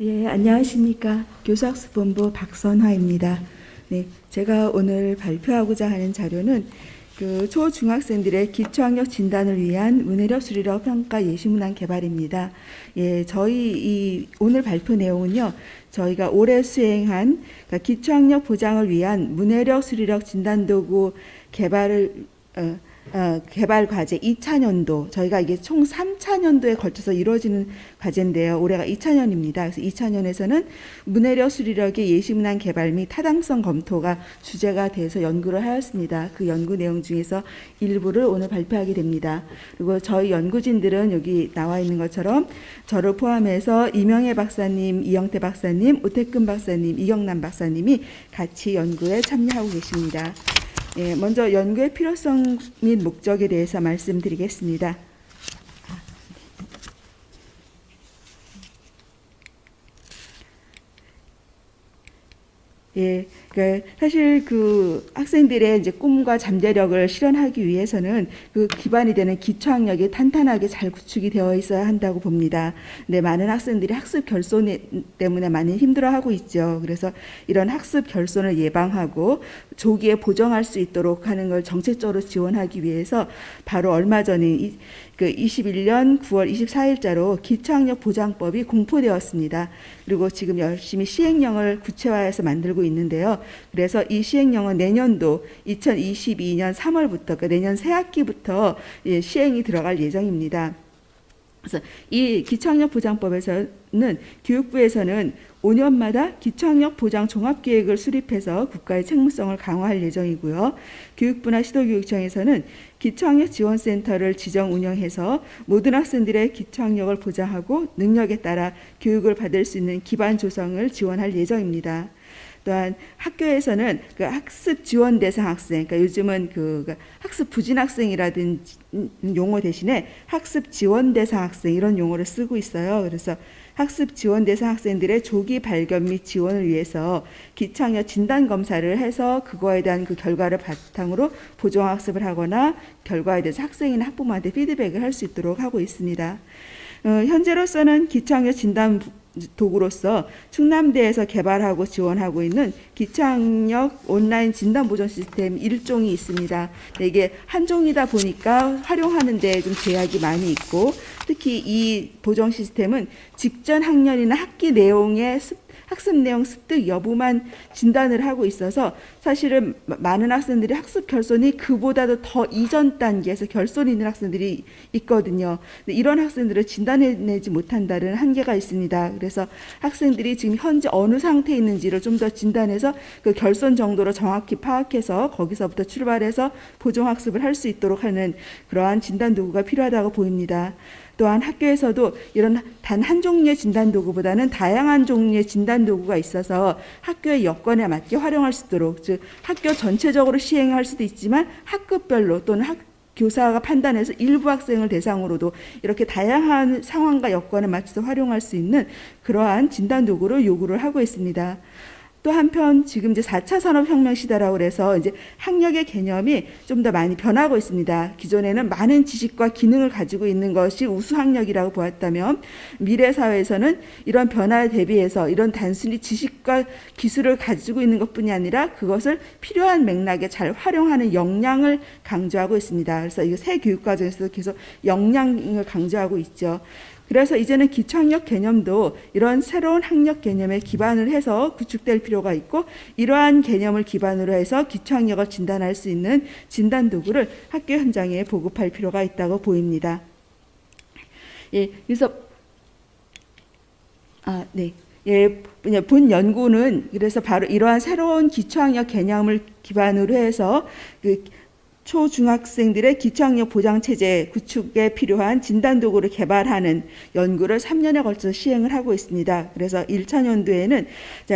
예, 안녕하십니까. 교수학습본부 박선화입니다. 네, 제가 오늘 발표하고자 하는 자료는 초중학생들의 기초학력 진단을 위한 문해력 수리력 평가 예시문항 개발입니다. 예, 저희 오늘 발표 내용은요, 저희가 올해 수행한 기초학력 보장을 위한 문해력 수리력 진단도구 개발 과제 2차년도, 저희가 이게 총 3차년도에 걸쳐서 이루어지는 과제인데요. 올해가 2차년입니다. 그래서 2차년에서는 문해력 수리력의 예시문항 개발 및 타당성 검토가 주제가 돼서 연구를 하였습니다. 그 연구 내용 중에서 일부를 오늘 발표하게 됩니다. 그리고 저희 연구진들은 여기 나와 있는 것처럼 저를 포함해서 이명애 박사님, 이영태 박사님, 오태근 박사님, 이경남 박사님이 같이 연구에 참여하고 계십니다. 예, 먼저 연구의 필요성 및 목적에 대해서 말씀드리겠습니다. 예, 사실 학생들의 이제 꿈과 잠재력을 실현하기 위해서는 그 기반이 되는 기초학력이 탄탄하게 잘 구축이 되어 있어야 한다고 봅니다. 근데 많은 학생들이 학습 결손 때문에 많이 힘들어하고 있죠. 그래서 이런 학습 결손을 예방하고 조기에 보정할 수 있도록 하는 걸 정책적으로 지원하기 위해서 바로 얼마 전에 21년 9월 24일자로 기초학력 보장법이 공포되었습니다. 그리고 지금 열심히 시행령을 구체화해서 만들고 있는데요. 그래서 이 시행령은 내년도 2022년 3월부터, 그러니까 내년 새학기부터 시행이 들어갈 예정입니다. 그래서 이 기초학력 보장법에서는 교육부에서는 5년마다 기초학력 보장 종합계획을 수립해서 국가의 책무성을 강화할 예정이고요. 교육부나 시도교육청에서는 기초학력 지원센터를 지정 운영해서 모든 학생들의 기초학력을 보장하고 능력에 따라 교육을 받을 수 있는 기반 조성을 지원할 예정입니다. 또한 학교에서는 학습 지원 대상 학생, 그러니까 요즘은 학습 부진 학생이라든 용어 대신에 학습 지원 대상 학생 이런 용어를 쓰고 있어요. 그래서 학습 지원 대상 학생들의 조기 발견 및 지원을 위해서 기초학력 진단 검사를 해서 그거에 대한 그 결과를 바탕으로 보정 학습을 하거나 결과에 대해서 학생이나 학부모한테 피드백을 할 수 있도록 하고 있습니다. 현재로서는 기초학력 진단 도구로서 충남대에서 개발하고 지원하고 있는 기초학력 온라인 진단 보정 시스템 1종이 있습니다. 이게 한 종이다 보니까 활용하는 데 좀 제약이 많이 있고, 특히 이 보정 시스템은 직전 학년이나 학기 내용의 학습 내용 습득 여부만 진단을 하고 있어서 사실은 많은 학생들이 학습 결손이 그보다도 더 이전 단계에서 결손이 있는 학생들이 있거든요. 근데 이런 학생들을 진단해내지 못한다는 한계가 있습니다. 그래서 학생들이 지금 현재 어느 상태에 있는지를 좀 더 진단해서 그 결손 정도로 정확히 파악해서 거기서부터 출발해서 보정학습을 할 수 있도록 하는 그러한 진단 도구가 필요하다고 보입니다. 또한 학교에서도 이런 단 한 종류의 진단 도구보다는 다양한 종류의 진단 도구가 있어서 학교의 여건에 맞게 활용할 수 있도록, 즉 학교 전체적으로 시행할 수도 있지만 학급별로 또는 교사가 판단해서 일부 학생을 대상으로도 이렇게 다양한 상황과 여건에 맞춰서 활용할 수 있는 그러한 진단 도구를 요구를 하고 있습니다. 또 한편 지금 이제 4차 산업혁명 시대라고 그래서 이제 학력의 개념이 좀 더 많이 변하고 있습니다. 기존에는 많은 지식과 기능을 가지고 있는 것이 우수 학력이라고 보았다면 미래 사회에서는 이런 변화에 대비해서 이런 단순히 지식과 기술을 가지고 있는 것뿐이 아니라 그것을 필요한 맥락에 잘 활용하는 역량을 강조하고 있습니다. 그래서 이거 새 교육과정에서도 계속 역량을 강조하고 있죠. 그래서 이제는 기초학력 개념도 이런 새로운 학력 개념에 기반을 해서 구축될 필요가 있고, 이러한 개념을 기반으로 해서 기초학력을 진단할 수 있는 진단 도구를 학교 현장에 보급할 필요가 있다고 보입니다. 예, 그래서 본 연구는 그래서 바로 이러한 새로운 기초학력 개념을 기반으로 해서 초중학생들의 기초학력 보장체제 구축에 필요한 진단도구를 개발하는 연구를 3년에 걸쳐서 시행을 하고 있습니다. 그래서 1차년도에는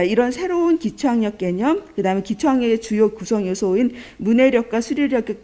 이런 새로운 기초학력 개념, 그 다음에 기초학력의 주요 구성 요소인 문해력과 수리력의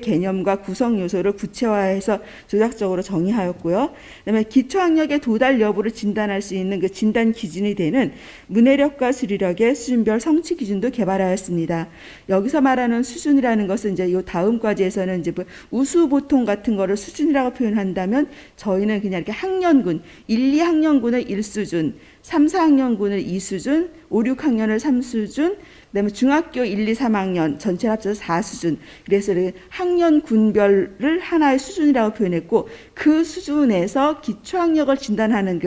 개념과 구성 요소를 구체화해서 조작적으로 정의하였고요. 그다음에 기초학력의 도달 여부를 진단할 수 있는 그 진단 기준이 되는 문해력과 수리력의 수준별 성취 기준도 개발하였습니다. 여기서 말하는 수준이라는 것은 이제 이 다음 과제에서는 이제 우수 보통 같은 거를 수준이라고 표현한다면 저희는 그냥 이렇게 학년군, 1, 2학년군의 1수준, 3, 4학년군을 2수준, 5, 6학년을 3수준, 그다음에 중학교 1, 2, 3학년 전체 합쳐서 4수준. 그래서 학년 군별을 하나의 수준이라고 표현했고 그 수준에서 기초학력을 진단하는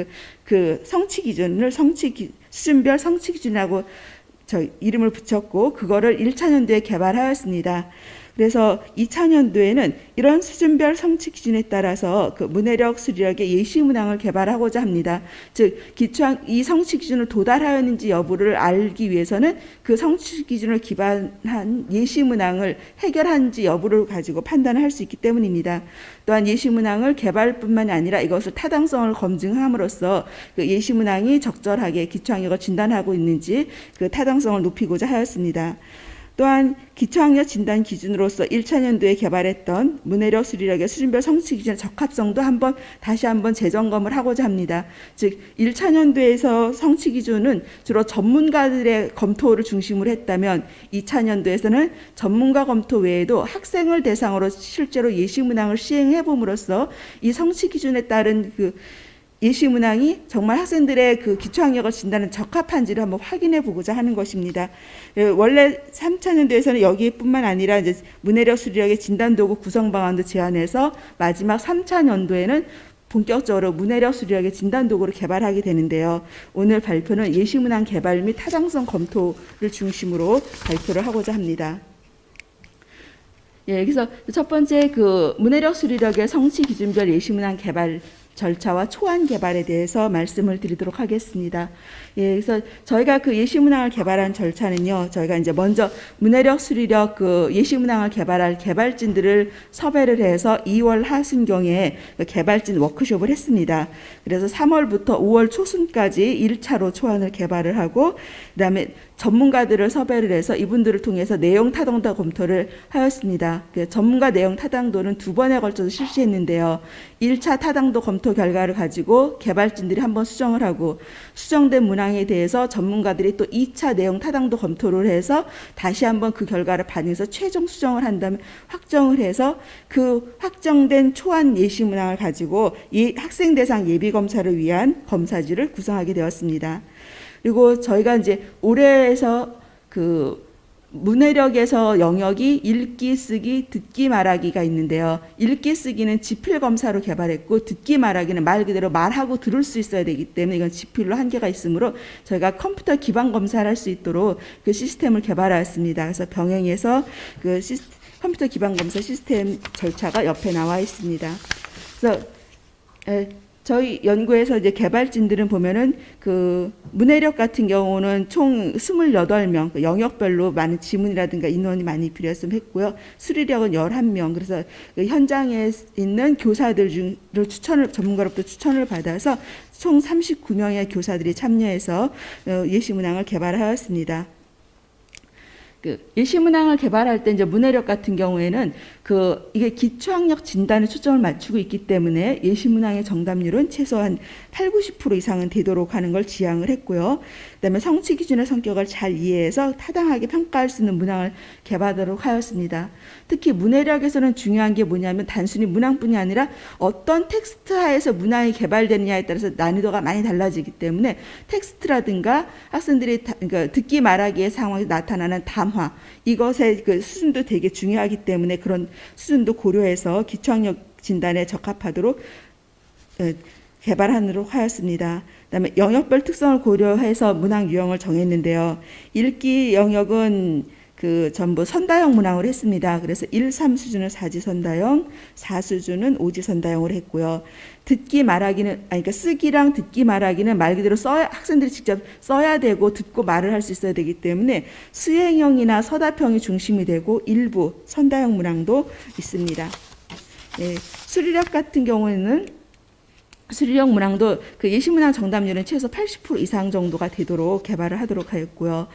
그 성취 기준을 수준별 성취 기준이라고 이름을 붙였고 그거를 1차년도에 개발하였습니다. 그래서 2차년도에는 이런 수준별 성취 기준에 따라서 그 문해력, 수리력의 예시 문항을 개발하고자 합니다. 즉 이 성취 기준을 도달하였는지 여부를 알기 위해서는 그 성취 기준을 기반한 예시 문항을 해결한지 여부를 가지고 판단을 할 수 있기 때문입니다. 또한 예시 문항을 개발뿐만이 아니라 이것을 타당성을 검증함으로써 그 예시 문항이 적절하게 기초학력을 진단하고 있는지 그 타당성을 높이고자 하였습니다. 또한 기초학력 진단 기준으로서 1차년도에 개발했던 문해력, 수리력의 수준별 성취 기준의 적합성도 다시 한번 재점검을 하고자 합니다. 즉 1차년도에서 성취 기준은 주로 전문가들의 검토를 중심으로 했다면 2차년도에서는 전문가 검토 외에도 학생을 대상으로 실제로 예시 문항을 시행해 봄으로써 이 성취 기준에 따른 그 예시 문항이 정말 학생들의 그 기초학력을 진단에 적합한지를 한번 확인해 보고자 하는 것입니다. 원래 3차년도에서는 여기뿐만 아니라 이제 문해력, 수리력의 진단도구 구성 방안도 제안해서 마지막 3차년도에는 본격적으로 문해력, 수리력의 진단도구를 개발하게 되는데요. 오늘 발표는 예시 문항 개발 및 타당성 검토를 중심으로 발표를 하고자 합니다. 그래서 첫 번째 그 문해력, 수리력의 성취 기준별 예시 문항 개발 절차와 초안 개발에 대해서 말씀을 드리도록 하겠습니다. 그래서 저희가 그 예시 문항을 개발한 절차는요, 저희가 이제 먼저 문해력, 수리력 그 예시 문항을 개발할 개발진들을 섭외를 해서 2월 하순경에 그 개발진 워크숍을 했습니다. 그래서 3월부터 5월 초순까지 1차로 초안을 개발을 하고, 그다음에 전문가들을 섭외를 해서 이분들을 통해서 내용 타당도 검토를 하였습니다. 전문가 내용 타당도는 2번에 걸쳐서 실시했는데요. 1차 타당도 검토 결과를 가지고 개발진들이 한번 수정을 하고 수정된 문항에 대해서 전문가들이 또 2차 내용 타당도 검토를 해서 다시 한번 그 결과를 반영해서 최종 수정을 한 다음에 확정을 해서 그 확정된 초안 예시 문항을 가지고 이 학생 대상 예비 검사를 위한 검사지를 구성하게 되었습니다. 그리고 저희가 이제 올해에서 그 문해력에서 영역이 읽기, 쓰기, 듣기, 말하기가 있는데요. 읽기, 쓰기는 지필 검사로 개발했고 듣기, 말하기는 말 그대로 말하고 들을 수 있어야 되기 때문에 이건 지필로 한계가 있으므로 저희가 컴퓨터 기반 검사를 할 수 있도록 그 시스템을 개발하였습니다. 그래서 병행해서 그 컴퓨터 기반 검사 시스템 절차가 옆에 나와 있습니다. 그래서 저희 연구에서 이제 개발진들은 보면은 그 문해력 같은 경우는 총 28명, 그 영역별로 많은 지문이라든가 인원이 많이 필요했으면 했고요. 수리력은 11명. 그래서 그 현장에 있는 교사들을 전문가로부터 추천을 받아서 총 39명의 교사들이 참여해서 예시 문항을 개발하였습니다. 그 예시 문항을 개발할 때 이제 문해력 같은 경우에는 이게 기초학력 진단에 초점을 맞추고 있기 때문에 예시 문항의 정답률은 최소한 8, 90% 이상은 되도록 하는 걸 지향을 했고요. 그다음에 성취 기준의 성격을 잘 이해해서 타당하게 평가할 수 있는 문항을 개발하도록 하였습니다. 특히 문해력에서는 중요한 게 뭐냐면 단순히 문항뿐이 아니라 어떤 텍스트 하에서 문항이 개발되느냐에 따라서 난이도가 많이 달라지기 때문에 텍스트라든가 학생들이 그러니까 듣기 말하기의 상황에 나타나는 담화 이것의 그 수준도 되게 중요하기 때문에 그런 수준도 고려해서 기초학력 진단에 적합하도록 개발하도록 하였습니다. 그다음에 영역별 특성을 고려해서 문항 유형을 정했는데요. 읽기 영역은 그 전부 선다형 문항을 했습니다. 그래서 1, 3수준은 사지선다형, 4수준은 오지선다형을 했고요. 듣기 말하기는 그러니까 쓰기랑 듣기 말하기는 말 그대로 학생들이 직접 써야 되고 듣고 말을 할 수 있어야 되기 때문에 수행형이나 서답형이 중심이 되고 일부 선다형 문항도 있습니다. 수리력 같은 경우에는 수리력 문항도 그 예시 문항 정답률은 최소 80% 이상 정도가 되도록 개발을 하도록 하였고요.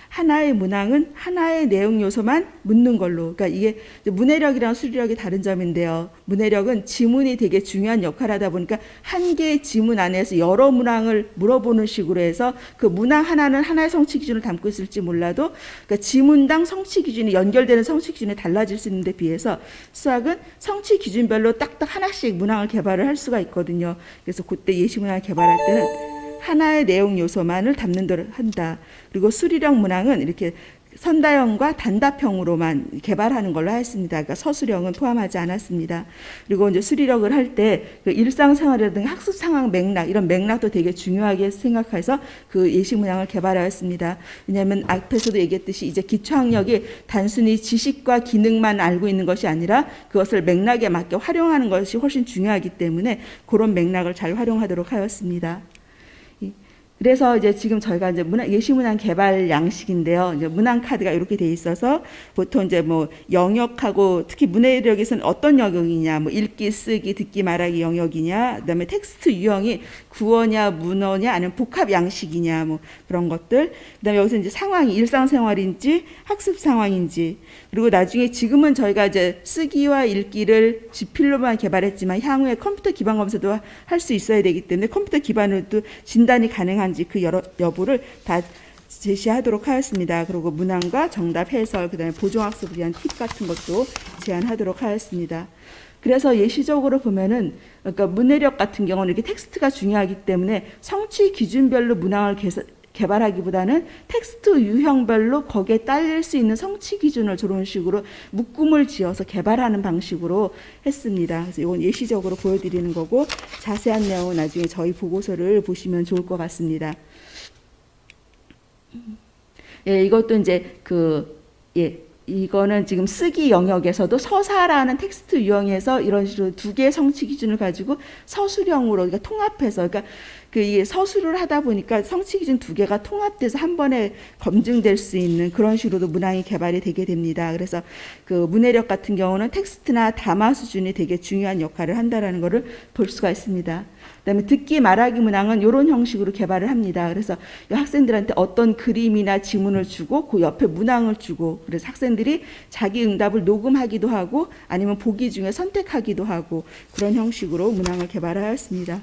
하나의 문항은 하나의 내용 요소만 묻는 걸로. 그러니까 이게 문해력이랑 수리력이 다른 점인데요. 문해력은 지문이 되게 중요한 역할을 하다 보니까 한 개의 지문 안에서 여러 문항을 물어보는 식으로 해서 그 문항 하나는 하나의 성취 기준을 담고 있을지 몰라도 그러니까 지문당 성취 기준이 연결되는 성취 기준이 달라질 수 있는데 비해서 수학은 성취 기준별로 딱딱 하나씩 문항을 개발을 할 수가 있거든요. 그래서 그때 예시 문항을 개발할 때는 하나의 내용 요소만을 담는도록 한다. 그리고 수리력 문항은 이렇게 선다형과 단답형으로만 개발하는 걸로 하였습니다. 그러니까 서술형은 포함하지 않았습니다. 그리고 이제 수리력을 할 때 그 일상생활이라든가 학습 상황 맥락, 이런 맥락도 되게 중요하게 생각해서 그 예시 문항을 개발하였습니다. 왜냐하면 앞에서도 얘기했듯이 이제 기초학력이 단순히 지식과 기능만 알고 있는 것이 아니라 그것을 맥락에 맞게 활용하는 것이 훨씬 중요하기 때문에 그런 맥락을 잘 활용하도록 하였습니다. 그래서 이제 지금 저희가 이제 예시 문항 개발 양식인데요. 이제 문항 카드가 이렇게 돼 있어서 보통 이제 뭐 영역하고 특히 문해력에서는 어떤 영역이냐, 뭐 읽기, 쓰기, 듣기, 말하기 영역이냐, 그다음에 텍스트 유형이 구어냐, 문어냐, 아니면 복합 양식이냐, 뭐 그런 것들. 그다음에 여기서 이제 상황이 일상생활인지 학습 상황인지, 그리고 나중에 지금은 저희가 이제 쓰기와 읽기를 지필로만 개발했지만 향후에 컴퓨터 기반 검사도 할 수 있어야 되기 때문에 컴퓨터 기반으로도 진단이 가능한지 그 여부를 다 제시하도록 하였습니다. 그리고 문항과 정답 해설, 그다음에 보정학습을 위한 팁 같은 것도 제안하도록 하였습니다. 그래서 예시적으로 보면은, 그러니까 문해력 같은 경우는 이렇게 텍스트가 중요하기 때문에 성취 기준별로 문항을 개발하기보다는 텍스트 유형별로 거기에 딸릴 수 있는 성취 기준을 저런 식으로 묶음을 지어서 개발하는 방식으로 했습니다. 그래서 이건 예시적으로 보여드리는 거고, 자세한 내용은 나중에 저희 보고서를 보시면 좋을 것 같습니다. 예, 이것도 이제 이거는 지금 쓰기 영역에서도 서사라는 텍스트 유형에서 이런 식으로 두 개의 성취 기준을 가지고 서술형으로, 그러니까 통합해서, 그러니까 이 서술을 하다 보니까 성취 기준 두 개가 통합돼서 한 번에 검증될 수 있는 그런 식으로도 문항이 개발이 되게 됩니다. 그래서 그 문해력 같은 경우는 텍스트나 담화 수준이 되게 중요한 역할을 한다라는 것을 볼 수가 있습니다. 그다음에 듣기 말하기 문항은 이런 형식으로 개발을 합니다. 그래서 학생들한테 어떤 그림이나 지문을 주고 그 옆에 문항을 주고, 그래서 학생들이 자기 응답을 녹음하기도 하고 아니면 보기 중에 선택하기도 하고 그런 형식으로 문항을 개발하였습니다.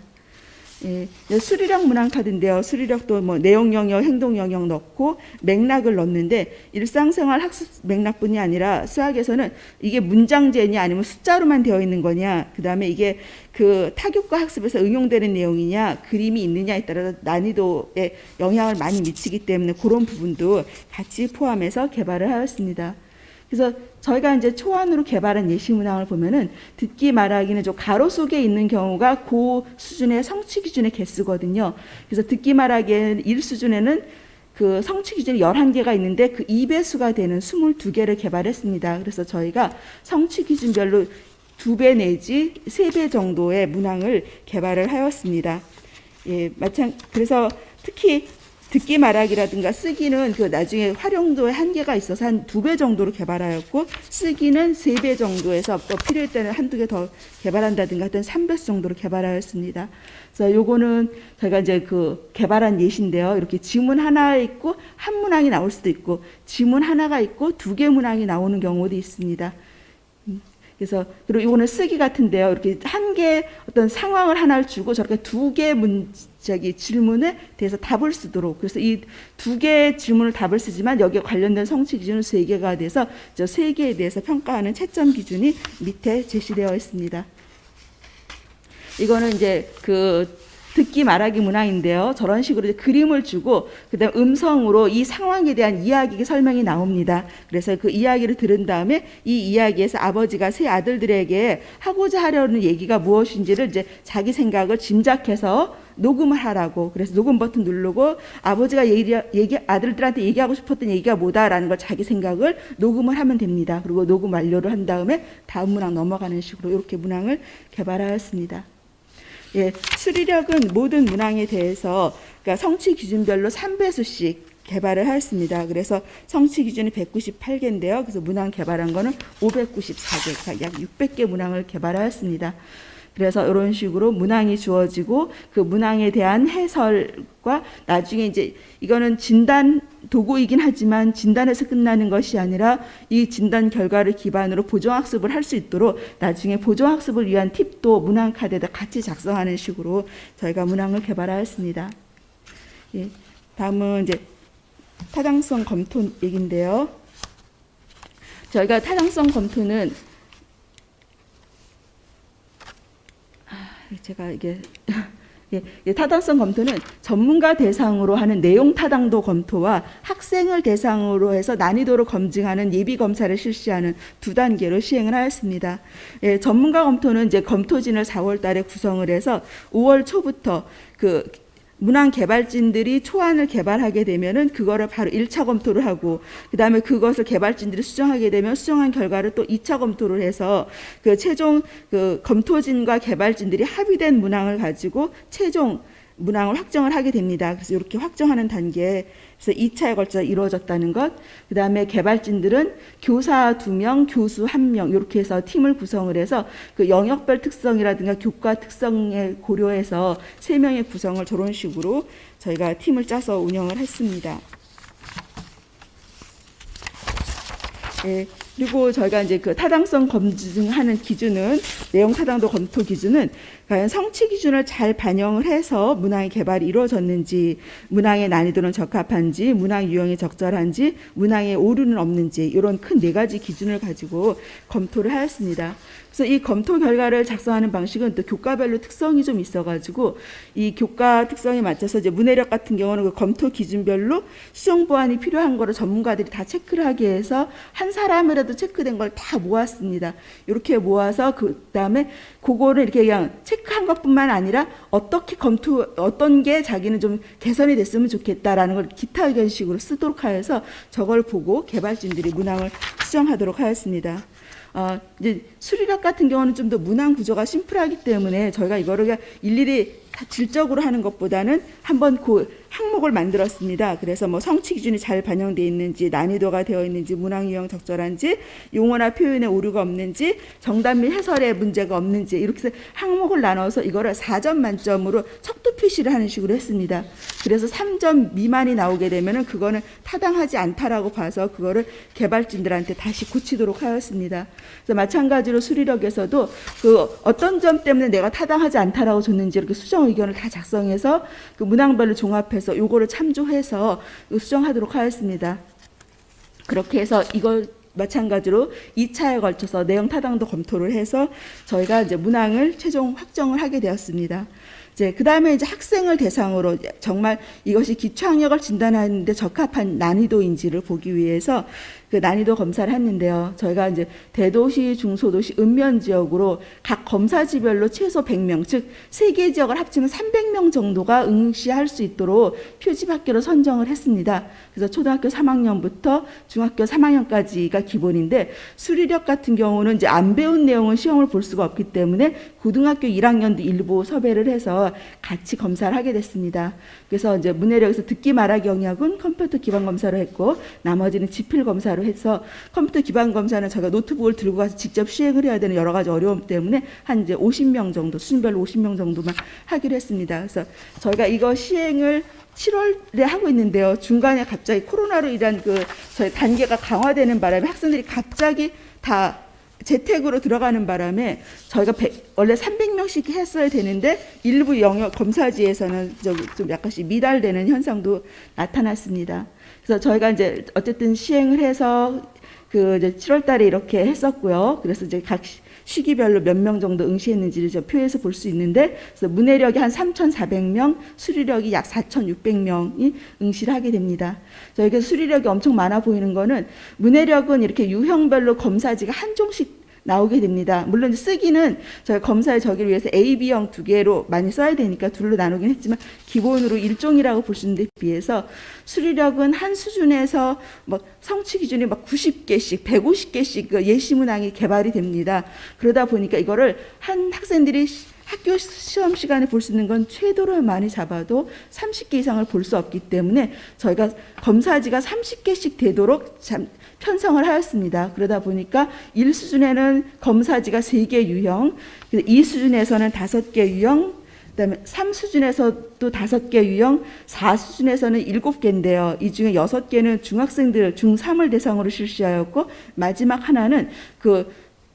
예, 수리력 문항 카드인데요. 수리력도 뭐 내용 영역, 행동 영역 넣고 맥락을 넣는데, 일상생활 학습 맥락뿐이 아니라 수학에서는 이게 문장제냐 아니면 숫자로만 되어 있는 거냐, 그 다음에 이게 그 타교과 학습에서 응용되는 내용이냐, 그림이 있느냐에 따라서 난이도에 영향을 많이 미치기 때문에 그런 부분도 같이 포함해서 개발을 하였습니다. 그래서 저희가 이제 초안으로 개발한 예시 문항을 보면은 듣기 말하기는 좀 가로 속에 있는 경우가 고 수준의 성취 기준의 개수거든요. 그래서 듣기 말하기의 1수준에는 그 성취 기준이 11개가 있는데 그 2배수가 되는 22개를 개발했습니다. 그래서 저희가 성취 기준별로 2배 내지 3배 정도의 문항을 개발을 하였습니다. 예, 그래서 특히 듣기 말하기라든가 쓰기는 그 나중에 활용도에 한계가 있어서 한 2배 정도로 개발하였고, 쓰기는 3배 정도에서 또 필요할 때는 한두 개 더 개발한다든가 하여튼 3배수 정도로 개발하였습니다. 그래서 요거는 저희가 이제 그 개발한 예시인데요. 이렇게 지문 하나 있고 한 문항이 나올 수도 있고, 지문 하나가 있고 2개 문항이 나오는 경우도 있습니다. 그래서 그리고 이거는 쓰기 같은데요. 이렇게 한 개 어떤 상황을 하나를 주고 저렇게 2개 질문에 대해서 답을 쓰도록, 그래서 이 2개의 질문을 답을 쓰지만 여기에 관련된 성취 기준은 3개가 돼서 저 3개에 대해서 평가하는 채점 기준이 밑에 제시되어 있습니다. 이거는 이제 그 듣기 말하기 문항인데요. 저런 식으로 이제 그림을 주고 그다음 음성으로 이 상황에 대한 이야기 설명이 나옵니다. 그래서 그 이야기를 들은 다음에 이 이야기에서 아버지가 세 아들들에게 하고자 하려는 얘기가 무엇인지를 이제 자기 생각을 짐작해서 녹음을 하라고, 그래서 녹음 버튼 누르고 아버지가 아들들한테 얘기하고 싶었던 얘기가 뭐다라는 걸 자기 생각을 녹음을 하면 됩니다. 그리고 녹음 완료를 한 다음에 다음 문항 넘어가는 식으로 이렇게 문항을 개발하였습니다. 예, 수리력은 모든 문항에 대해서 그러니까 성취 기준별로 3배수씩 개발을 하였습니다. 그래서 성취 기준이 198개인데요. 그래서 문항 개발한 거는 594개, 약 600개 문항을 개발하였습니다. 그래서 이런 식으로 문항이 주어지고 그 문항에 대한 해설과 나중에 이제 이거는 진단 도구이긴 하지만 진단에서 끝나는 것이 아니라 이 진단 결과를 기반으로 보정학습을 할 수 있도록 나중에 보정학습을 위한 팁도 문항 카드에다 같이 작성하는 식으로 저희가 문항을 개발하였습니다. 예, 다음은 이제 타당성 검토 얘기인데요. 저희가 타당성 검토는 제가 이게 타당성 검토는 전문가 대상으로 하는 내용 타당도 검토와 학생을 대상으로 해서 난이도를 검증하는 예비 검사를 실시하는 두 단계로 시행을 하였습니다. 전문가 검토는 이제 검토진을 4월 달에 구성을 해서 5월 초부터 그 문항 개발진들이 초안을 개발하게 되면은 그거를 바로 1차 검토를 하고, 그다음에 그것을 개발진들이 수정하게 되면 수정한 결과를 또 2차 검토를 해서 그 최종 그 검토진과 개발진들이 합의된 문항을 가지고 최종 문항을 확정을 하게 됩니다. 그래서 이렇게 확정하는 단계에서 2차에 걸쳐 이루어졌다는 것. 그다음에 개발진들은 교사 2명, 교수 1명 이렇게 해서 팀을 구성을 해서 그 영역별 특성이라든가 교과 특성에 고려해서 3명의 구성을 저런 식으로 저희가 팀을 짜서 운영을 했습니다. 그리고 저희가 이제 그 타당성 검증하는 기준은, 내용 타당도 검토 기준은 과연 성취 기준을 잘 반영을 해서 문항의 개발이 이루어졌는지, 문항의 난이도는 적합한지, 문항 유형이 적절한지, 문항에 오류는 없는지, 이런 큰 4가지 기준을 가지고 검토를 하였습니다. 그래서 이 검토 결과를 작성하는 방식은 또 교과별로 특성이 좀 있어가지고 이 교과 특성에 맞춰서 이제 문해력 같은 경우는 그 검토 기준별로 수정 보완이 필요한 거를 전문가들이 다 체크를 하게 해서 한 사람이라도 체크된 걸 다 모았습니다. 이렇게 모아서 그 다음에 그거를 이렇게 그냥 체크한 것뿐만 아니라 어떻게 어떤 게 자기는 좀 개선이 됐으면 좋겠다라는 걸 기타 의견식으로 쓰도록 하여서 저걸 보고 개발진들이 문항을 수정하도록 하였습니다. 이제 수리력 같은 경우는 좀 더 문항 구조가 심플하기 때문에 저희가 이거를 그냥 일일이 다 질적으로 하는 것보다는 한번 그 항목을 만들었습니다. 그래서 뭐 성취 기준이 잘 반영되어 있는지, 난이도가 되어 있는지, 문항 유형 적절한지, 용어나 표현에 오류가 없는지, 정답 및 해설에 문제가 없는지, 이렇게 해서 항목을 나눠서 이거를 4점 만점으로 척도 표시를 하는 식으로 했습니다. 그래서 3점 미만이 나오게 되면은 그거는 타당하지 않다라고 봐서 그거를 개발진들한테 다시 고치도록 하였습니다. 그래서 마찬가지로 수리력에서도 그 어떤 점 때문에 내가 타당하지 않다라고 줬는지 이렇게 수정 의견을 다 작성해서 그 문항별로 종합해서 요거를 참조해서 수정하도록 하였습니다. 그렇게 해서 이걸 마찬가지로 2차에 걸쳐서 내용 타당도 검토를 해서 저희가 이제 문항을 최종 확정을 하게 되었습니다. 그 다음에 이제 학생을 대상으로 정말 이것이 기초학력을 진단하는 데 적합한 난이도인지를 보기 위해서 그 난이도 검사를 했는데요. 저희가 이제 대도시, 중소도시, 읍면 지역으로 각 검사지별로 최소 100명, 즉 3개 지역을 합치면 300명 정도가 응시할 수 있도록 표집학교를 선정을 했습니다. 그래서 초등학교 3학년부터 중학교 3학년까지가 기본인데, 수리력 같은 경우는 이제 안 배운 내용은 시험을 볼 수가 없기 때문에 고등학교 1학년도 일부 섭외를 해서 같이 검사를 하게 됐습니다. 그래서 이제 문해력에서 듣기 말하기 영역은 컴퓨터 기반 검사로 했고, 나머지는 지필 검사로 해서, 컴퓨터 기반 검사는 제가 노트북을 들고 가서 직접 시행을 해야 되는 여러 가지 어려움 때문에 한 이제 50명 정도, 수준별로 50명 정도만 하기로 했습니다. 그래서 저희가 이거 시행을 7월에 하고 있는데요. 중간에 갑자기 코로나로 인한 그 저희 단계가 강화되는 바람에 학생들이 갑자기 다 재택으로 들어가는 바람에 저희가 원래 300명씩 했어야 되는데 일부 영역 검사지에서는 좀 약간씩 미달되는 현상도 나타났습니다. 그래서 저희가 이제 어쨌든 시행을 해서 그 이제 7월 달에 이렇게 했었고요. 그래서 이제 각 시기별로 몇 명 정도 응시했는지를 저 표에서 볼 수 있는데, 그래서 문해력이 한 3,400명, 수리력이 약 4,600명이 응시를 하게 됩니다. 저희가 수리력이 엄청 많아 보이는 거는, 문해력은 이렇게 유형별로 검사지가 한 종씩 나오게 됩니다. 물론 쓰기는 저희 검사의 저기를 위해서 A, B형 2개로 많이 써야 되니까 둘로 나누긴 했지만 기본으로 1종이라고 볼 수 있는 데 비해서 수리력은 한 수준에서 뭐 성취 기준이 막 90개씩, 150개씩 그 예시 문항이 개발이 됩니다. 그러다 보니까 이거를 한 학생들이 학교 시험 시간에 볼 수 있는 건 최대로 많이 잡아도 30개 이상을 볼 수 없기 때문에 저희가 검사지가 30개씩 되도록 편성을 하였습니다. 그러다 보니까 1수준에는 검사지가 3개 유형, 2수준에서는 5개 유형, 그다음에 3수준에서도 5개 유형, 4수준에서는 7개인데요. 이 중에 6개는 중학생들 중3을 대상으로 실시하였고, 마지막 하나는 그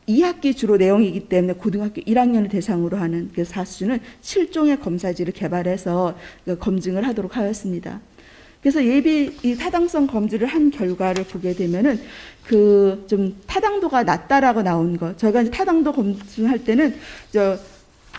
2학기 주로 내용이기 때문에 고등학교 1학년을 대상으로 하는 그 4수준은 7종의 검사지를 개발해서 검증을 하도록 하였습니다. 그래서 예비 이 타당성 검증을 한 결과를 보게 되면은 그 좀 타당도가 낮다라고 나온 거. 저희가 이제 타당도 검증할 때는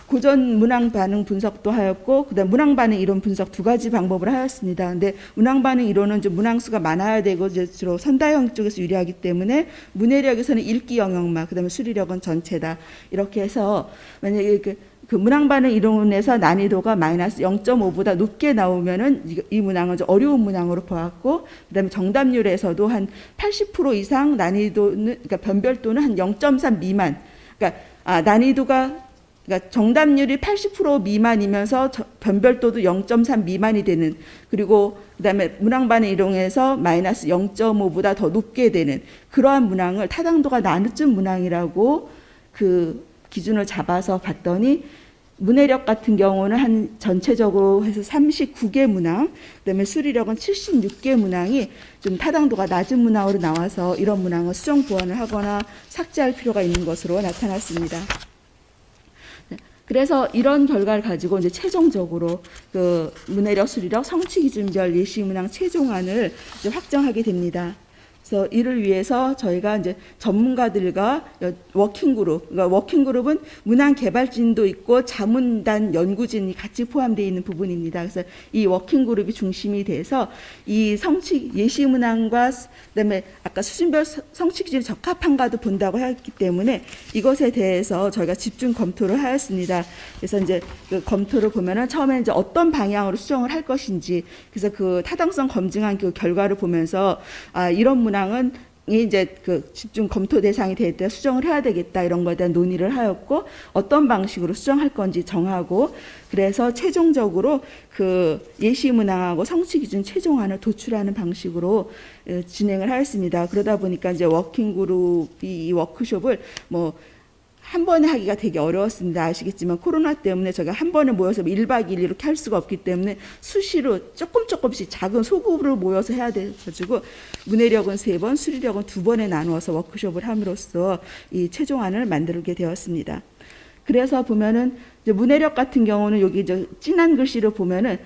고전 문항 반응 분석도 하였고, 그다음 문항 반응 이론 분석 두 가지 방법을 하였습니다. 근데 문항 반응 이론은 좀 문항수가 많아야 되고 이제 주로 선다형 쪽에서 유리하기 때문에 문해력에서는 읽기 영역만, 그다음에 수리력은 전체다. 이렇게 해서 만약에 그 문항 반응 이론에서 난이도가 마이너스 0.5보다 높게 나오면은 이 문항은 좀 어려운 문항으로 보았고, 그다음에 정답률에서도 한 80% 이상 난이도는, 그러니까 변별도는 한 0.3 미만, 그러니까 난이도가, 그러니까 정답률이 80% 미만이면서 변별도도 0.3 미만이 되는, 그리고 그다음에 문항 반응 이론에서 마이너스 0.5보다 더 높게 되는 그러한 문항을 타당도가 낮은 문항이라고 그 기준을 잡아서 봤더니, 문해력 같은 경우는 한 전체적으로 해서 39개 문항, 그다음에 수리력은 76개 문항이 좀 타당도가 낮은 문항으로 나와서 이런 문항을 수정 보완을 하거나 삭제할 필요가 있는 것으로 나타났습니다. 그래서 이런 결과를 가지고 이제 최종적으로 그 문해력, 수리력, 성취 기준별 예시 문항 최종안을 이제 확정하게 됩니다. 그래서 이를 위해서 저희가 이제 전문가들과 워킹그룹, 그러니까 워킹그룹은 문항 개발진도 있고 자문단 연구진이 같이 포함되어 있는 부분입니다. 그래서 이 워킹그룹이 중심이 돼서 이 성취 예시 문항과 그다음에 아까 수준별 성취 기준이 적합한가도 본다고 했기 때문에 이것에 대해서 저희가 집중 검토를 하였습니다. 그래서 이제 그 검토를 보면은 처음에 이제 어떤 방향으로 수정을 할 것인지, 그래서 그 타당성 검증한 그 결과를 보면서 이런 문항은 이제 그 집중 검토 대상이 될 때 수정을 해야 되겠다, 이런 것에 대한 논의를 하였고, 어떤 방식으로 수정할 건지 정하고, 그래서 최종적으로 그 예시 문항하고 성취 기준 최종안을 도출하는 방식으로 진행을 하였습니다. 그러다 보니까 이제 워킹 그룹이 이 워크숍을 뭐 한 번에 하기가 되게 어려웠습니다. 아시겠지만 코로나 때문에 제가 한 번에 모여서 1박 2일 이렇게 할 수가 없기 때문에 수시로 조금씩 작은 소그룹으로 모여서 해야 돼가지고 문해력은 3번, 수리력은 2번에 나누어서 워크숍을 함으로써 이 최종안을 만들게 되었습니다. 그래서 보면은 이제 문해력 같은 경우는 여기 이제 진한 글씨를 보면은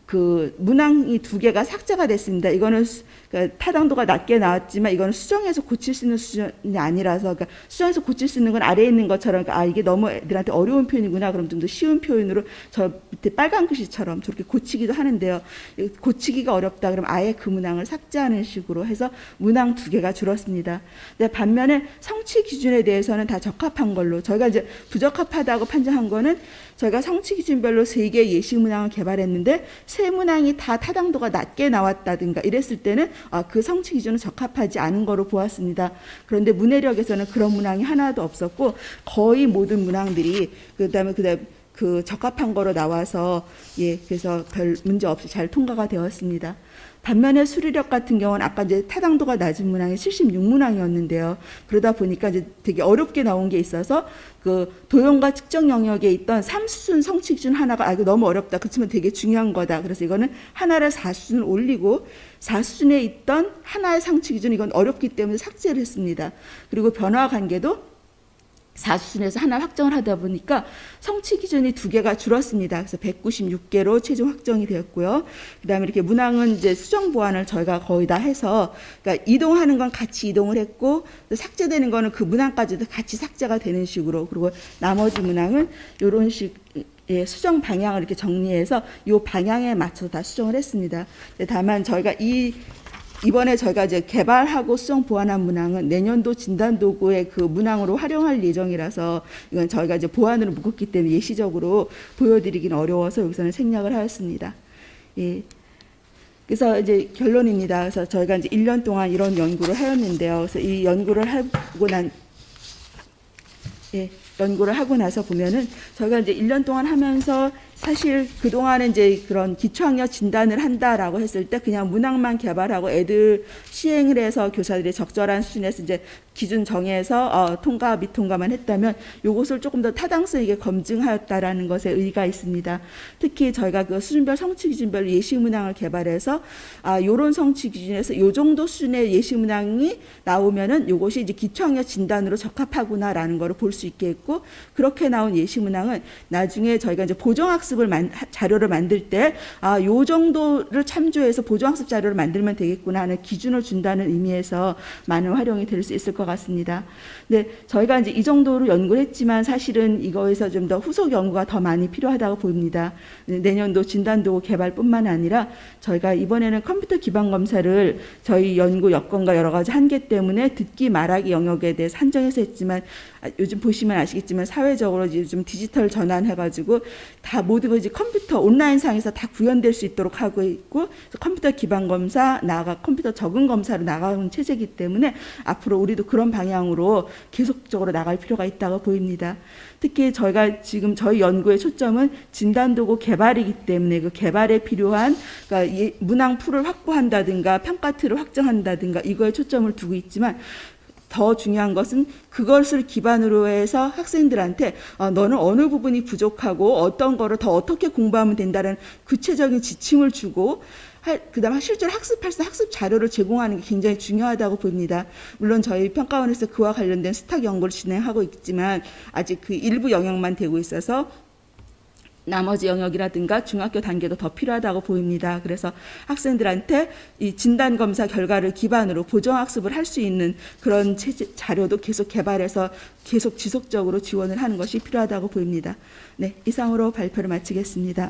그 문항이 2개가 삭제가 됐습니다. 이거는 그러니까 타당도가 낮게 나왔지만 이거는 수정해서 고칠 수 있는 수준이 아니라서, 그러니까 수정해서 고칠 수 있는 건 아래에 있는 것처럼, 그러니까 이게 너무 애들한테 어려운 표현이구나, 그럼 좀 더 쉬운 표현으로 저 밑에 빨간 글씨처럼 저렇게 고치기도 하는데요. 고치기가 어렵다 그러면 아예 그 문항을 삭제하는 식으로 해서 문항 2개가 줄었습니다. 근데 반면에 성취 기준에 대해서는 다 적합한 걸로, 저희가 이제 부적합하다고 판정한 거는 저희가 성취 기준별로 3개의 예시 문항을 개발했는데 3문항이 다 타당도가 낮게 나왔다든가 이랬을 때는 그 성취 기준은 적합하지 않은 거로 보았습니다. 그런데 문해력에서는 그런 문항이 하나도 없었고 거의 모든 문항들이 그다음에 그 적합한 거로 나와서 그래서 별 문제 없이 잘 통과가 되었습니다. 반면에 수리력 같은 경우는 아까 이제 타당도가 낮은 문항이 76문항이었는데요. 그러다 보니까 이제 되게 어렵게 나온 게 있어서 그 도형과 측정 영역에 있던 3수준 성취 기준 하나가 이거 너무 어렵다. 그렇지만 되게 중요한 거다. 그래서 이거는 하나를 4수준 올리고 4수준에 있던 하나의 성취 기준, 이건 어렵기 때문에 삭제를 했습니다. 그리고 변화 관계도 4수준에서 하나 확정을 하다 보니까 성취 기준이 2개가 줄었습니다. 그래서 196개로 최종 확정이 되었고요. 그다음에 이렇게 문항은 이제 수정 보완을 저희가 거의 다 해서, 그러니까 이동하는 건 같이 이동을 했고 삭제되는 거는 그 문항까지도 같이 삭제가 되는 식으로, 그리고 나머지 문항은 이런 식 수정 방향을 이렇게 정리해서 이 방향에 맞춰서 다 수정을 했습니다. 다만 저희가 이번에 저희가 이제 개발하고 수정 보완한 문항은 내년도 진단 도구의 그 문항으로 활용할 예정이라서 이건 저희가 이제 보완으로 묶었기 때문에 예시적으로 보여드리기는 어려워서 여기서는 생략을 하였습니다. 그래서 이제 결론입니다. 그래서 저희가 이제 1년 동안 이런 연구를 하였는데요. 그래서 이 연구를 하고 나서 보면은 저희가 이제 1년 동안 하면서 사실 그동안은 이제 그런 기초학력 진단을 한다라고 했을 때 그냥 문항만 개발하고 애들 시행을 해서 교사들이 적절한 수준에서 이제 기준 정해서 통과 미통과만 했다면 이것을 조금 더 타당성 있게 검증하였다라는 것에 의의가 있습니다. 특히 저희가 그 수준별 성취 기준별 예시 문항을 개발해서 요런 성취 기준에서 요 정도 수준의 예시 문항이 나오면은 요것이 이제 기초학력 진단으로 적합하구나라는 것을 볼 수 있게 있고 그렇게 나온 예시 문항은 나중에 저희가 이제 보정학습을 자료를 만들 때 요 정도를 참조해서 보정학습 자료를 만들면 되겠구나 하는 기준을 준다는 의미에서 많은 활용이 될 수 있을 것 같습니다. 네, 저희가 이제 이 정도로 연구를 했지만 사실은 이거에서 좀 더 후속 연구가 더 많이 필요하다고 보입니다. 내년도 진단도구 개발뿐만 아니라 저희가 이번에는 컴퓨터 기반 검사를 저희 연구 여건과 여러 가지 한계 때문에 듣기 말하기 영역에 대해서 한정해서 했지만 요즘 보시면 아시겠지만 사회적으로 좀 디지털 전환해가지고 다 모두가 이제 컴퓨터 온라인상에서 다 구현될 수 있도록 하고 있고 컴퓨터 기반 검사 나아가 컴퓨터 적응 검사로 나가는 체제이기 때문에 앞으로 우리도 그런 방향으로 계속적으로 나갈 필요가 있다고 보입니다. 특히 저희가 지금 저희 연구의 초점은 진단도구 개발이기 때문에 그 개발에 필요한 그러니까 문항 풀을 확보한다든가 평가 틀을 확정한다든가 이거에 초점을 두고 있지만 더 중요한 것은 그것을 기반으로 해서 학생들한테 너는 어느 부분이 부족하고 어떤 거를 더 어떻게 공부하면 된다는 구체적인 지침을 주고 그다음에 실제로 학습할 때 학습 자료를 제공하는 게 굉장히 중요하다고 봅니다. 물론 저희 평가원에서 그와 관련된 스탁 연구를 진행하고 있지만 아직 그 일부 영역만 되고 있어서 나머지 영역이라든가 중학교 단계도 더 필요하다고 보입니다. 그래서 학생들한테 이 진단검사 결과를 기반으로 보정학습을 할 수 있는 그런 자료도 계속 개발해서 계속 지속적으로 지원을 하는 것이 필요하다고 보입니다. 네, 이상으로 발표를 마치겠습니다.